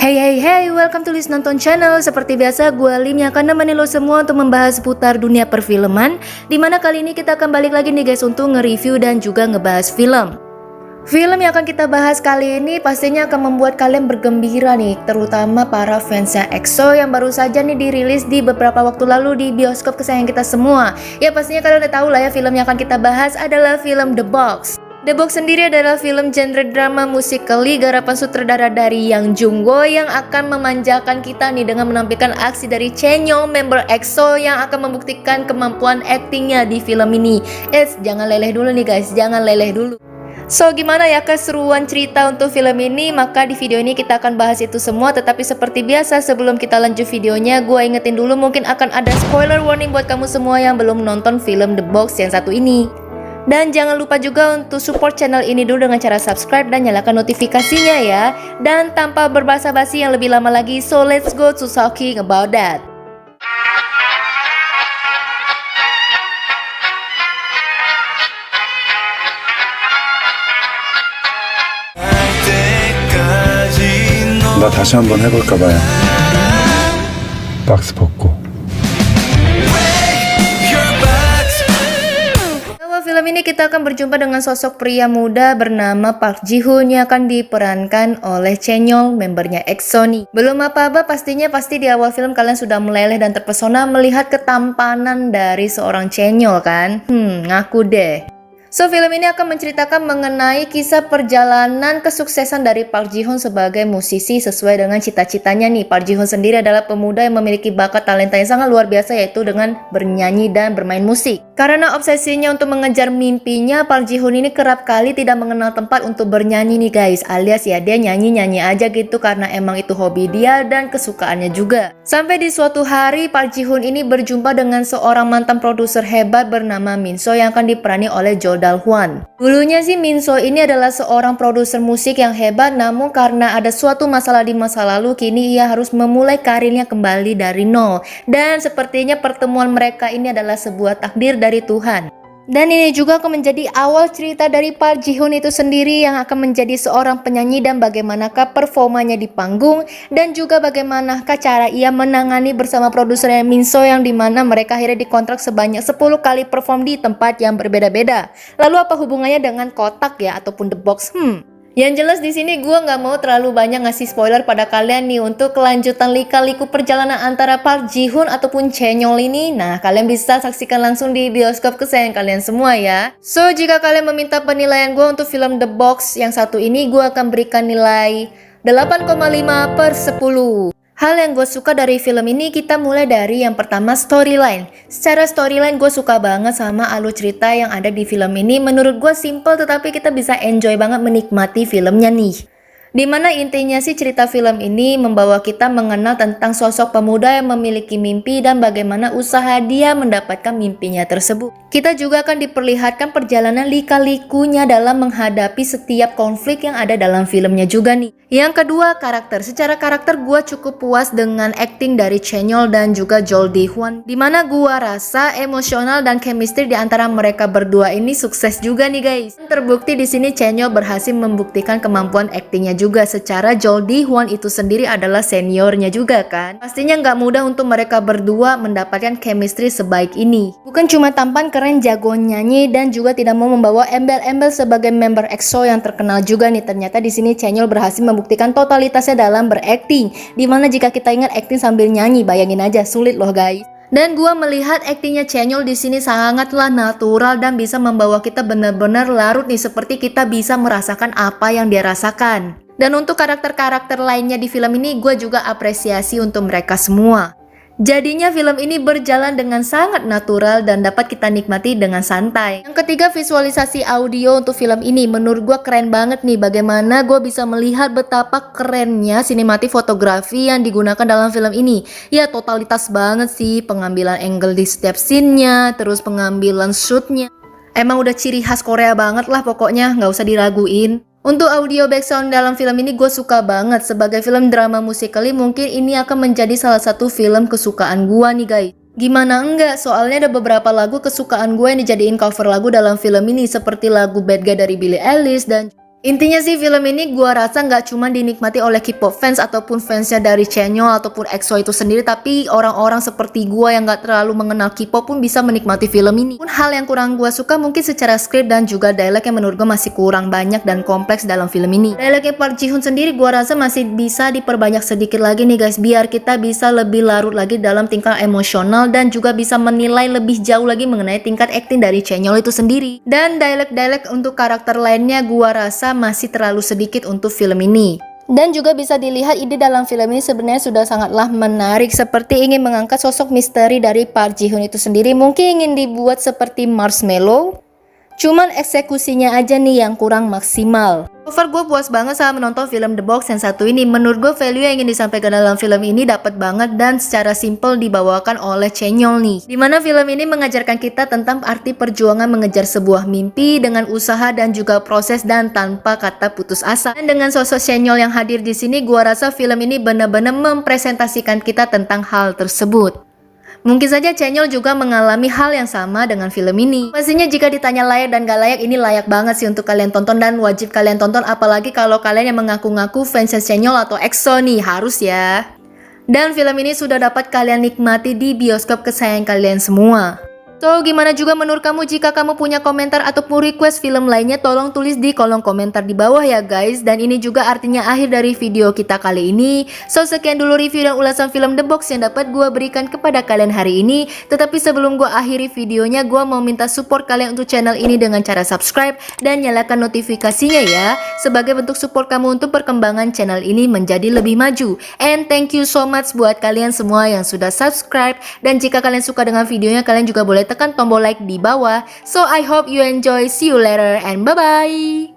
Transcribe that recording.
Hey, welcome to Lis Nonton Channel. Seperti biasa, gue Lim yang akan nemenin lo semua untuk membahas seputar dunia perfilman. Dimana kali ini kita akan balik lagi nih guys untuk nge-review dan juga ngebahas film. Film yang akan kita bahas kali ini pastinya akan membuat kalian bergembira nih, terutama para fansnya EXO yang baru saja nih dirilis di beberapa waktu lalu di bioskop kesayangan kita semua. Ya pastinya kalian udah tahu lah ya, film yang akan kita bahas adalah film The Box. The Box sendiri adalah film genre drama musikali garapan sutradara dari Yang Jung-go yang akan memanjakan kita nih dengan menampilkan aksi dari Chaeyoung, member EXO yang akan membuktikan kemampuan aktingnya di film ini. Jangan leleh dulu nih guys, jangan leleh dulu. So gimana ya keseruan cerita untuk film ini? Maka di video ini kita akan bahas itu semua. Tetapi seperti biasa sebelum kita lanjut videonya, gue ingetin dulu mungkin akan ada spoiler warning buat kamu semua yang belum nonton film The Box yang satu ini. Dan jangan lupa juga untuk support channel ini dulu dengan cara subscribe dan nyalakan notifikasinya ya. Dan tanpa berbasa-basi yang lebih lama lagi, so let's go to talking about that. 나 다시 한번 해볼까 봐요. 박스 벗고. Film ini kita akan berjumpa dengan sosok pria muda bernama Park Ji Hoon yang akan diperankan oleh Chaeyoung, membernya EXO nih. Belum apa-apa pasti di awal film kalian sudah meleleh dan terpesona melihat ketampanan dari seorang Chaeyoung kan? Ngaku deh. So film ini akan menceritakan mengenai kisah perjalanan kesuksesan dari Park Ji Hoon sebagai musisi sesuai dengan cita-citanya nih. Park Ji Hoon sendiri adalah pemuda yang memiliki bakat talenta yang sangat luar biasa, yaitu dengan bernyanyi dan bermain musik. Karena obsesinya untuk mengejar mimpinya, Park Ji Hoon ini kerap kali tidak mengenal tempat untuk bernyanyi nih guys, alias ya dia nyanyi-nyanyi aja gitu karena emang itu hobi dia dan kesukaannya juga. Sampai di suatu hari Park Ji Hoon ini berjumpa dengan seorang mantan produser hebat bernama Min So yang akan diperani oleh Jo Dal Hwan. Dulunya sih Min So ini adalah seorang produser musik yang hebat, namun karena ada suatu masalah di masa lalu, kini ia harus memulai karirnya kembali dari nol. Dan sepertinya pertemuan mereka ini adalah sebuah takdir dari Tuhan. Dan ini juga akan menjadi awal cerita dari Park Ji Hoon itu sendiri yang akan menjadi seorang penyanyi dan bagaimanakah performanya di panggung dan juga bagaimanakah cara ia menangani bersama produsernya Min So yang dimana mereka akhirnya dikontrak sebanyak 10 kali perform di tempat yang berbeda-beda. Lalu apa hubungannya dengan kotak ya ataupun The Box? Yang jelas di sini gue nggak mau terlalu banyak ngasih spoiler pada kalian nih untuk kelanjutan lika-liku perjalanan antara Park Ji Hoon ataupun Chaeyoung ini. Nah, kalian bisa saksikan langsung di bioskop kesayangan kalian semua ya. So, jika kalian meminta penilaian gue untuk film The Box yang satu ini, gue akan berikan nilai 8,5/10. Hal yang gue suka dari film ini kita mulai dari yang pertama storyline. Secara storyline gue suka banget sama alur cerita yang ada di film ini. Menurut gue simple tetapi kita bisa enjoy banget menikmati filmnya nih. Dimana intinya sih cerita film ini membawa kita mengenal tentang sosok pemuda yang memiliki mimpi dan bagaimana usaha dia mendapatkan mimpinya tersebut. Kita juga akan diperlihatkan perjalanan lika-likunya dalam menghadapi setiap konflik yang ada dalam filmnya juga nih. Yang kedua, karakter. Secara karakter gue cukup puas dengan acting dari Chaeyoung dan juga Jo Dal Hwan, dimana gue rasa emosional dan chemistry di antara mereka berdua ini sukses juga nih guys. Terbukti di sini Chaeyoung berhasil membuktikan kemampuan actingnya juga. Secara Jo Dal Hwan itu sendiri adalah seniornya juga kan. Pastinya nggak mudah untuk mereka berdua mendapatkan chemistry sebaik ini. Bukan cuma tampan keren, jago nyanyi dan juga tidak mau membawa embel-embel sebagai member EXO yang terkenal juga nih. Ternyata di sini Chaeyoung berhasil membuktikan totalitasnya dalam berakting. Dimana jika kita ingat acting sambil nyanyi, bayangin aja sulit loh guys. Dan gua melihat aktingnya Chaeyoung di sini sangatlah natural dan bisa membawa kita benar-benar larut nih, seperti kita bisa merasakan apa yang dia rasakan. Dan untuk karakter-karakter lainnya di film ini gue juga apresiasi untuk mereka semua. Jadinya film ini berjalan dengan sangat natural dan dapat kita nikmati dengan santai. Yang ketiga, visualisasi audio untuk film ini. Menurut gue keren banget nih bagaimana gue bisa melihat betapa kerennya sinematik fotografi yang digunakan dalam film ini. Ya totalitas banget sih, pengambilan angle di setiap scene-nya, terus pengambilan shoot-nya. Emang udah ciri khas Korea banget lah pokoknya, nggak usah diraguin. Untuk audio background dalam film ini gue suka banget. Sebagai film drama musikali mungkin ini akan menjadi salah satu film kesukaan gue nih guys. Gimana enggak, soalnya ada beberapa lagu kesukaan gue yang dijadiin cover lagu dalam film ini, seperti lagu Bad Guy dari Billie Eilish dan Intinya sih film ini gua rasa nggak cuma dinikmati oleh K-pop fans ataupun fansnya dari Chanyeol ataupun EXO itu sendiri, tapi orang-orang seperti gua yang nggak terlalu mengenal K-pop pun bisa menikmati film ini. Pun hal yang kurang gua suka mungkin secara skrip dan juga dialog yang menurut gua masih kurang banyak dan kompleks dalam film ini. Dialognya Park Ji Hoon sendiri gua rasa masih bisa diperbanyak sedikit lagi nih guys, biar kita bisa lebih larut lagi dalam tingkat emosional dan juga bisa menilai lebih jauh lagi mengenai tingkat acting dari Chanyeol itu sendiri. Dan dialog-dialog untuk karakter lainnya gua rasa masih terlalu sedikit untuk film ini. Dan juga bisa dilihat ide dalam film ini sebenarnya sudah sangatlah menarik, seperti ingin mengangkat sosok misteri dari Park Ji Hoon itu sendiri, mungkin ingin dibuat seperti marshmallow. Cuman eksekusinya aja nih yang kurang maksimal. So far gue puas banget sama menonton film The Box yang satu ini. Menurut gue value yang ingin disampaikan dalam film ini dapat banget dan secara simple dibawakan oleh Chanyeol nih. Dimana film ini mengajarkan kita tentang arti perjuangan mengejar sebuah mimpi dengan usaha dan juga proses dan tanpa kata putus asa. Dan dengan sosok Chanyeol yang hadir di sini, gue rasa film ini benar-benar mempresentasikan kita tentang hal tersebut. Mungkin saja Chanyeol juga mengalami hal yang sama dengan film ini. Pastinya jika ditanya layak dan gak layak, ini layak banget sih untuk kalian tonton dan wajib kalian tonton, apalagi kalau kalian yang mengaku-ngaku fans Chanyeol atau EXO nih, harus ya. Dan film ini sudah dapat kalian nikmati di bioskop kesayangan kalian semua. So, gimana juga menurut kamu? Jika kamu punya komentar ataupun request film lainnya, tolong tulis di kolom komentar di bawah ya guys. Dan ini juga artinya akhir dari video kita kali ini. So, sekian dulu review dan ulasan film The Box yang dapat gue berikan kepada kalian hari ini. Tetapi sebelum gue akhiri videonya, gue mau minta support kalian untuk channel ini dengan cara subscribe dan nyalakan notifikasinya ya, sebagai bentuk support kamu untuk perkembangan channel ini menjadi lebih maju. And thank you so much buat kalian semua yang sudah subscribe. Dan jika kalian suka dengan videonya, kalian juga boleh tekan tombol like di bawah. So I hope you enjoy. See you later and bye bye.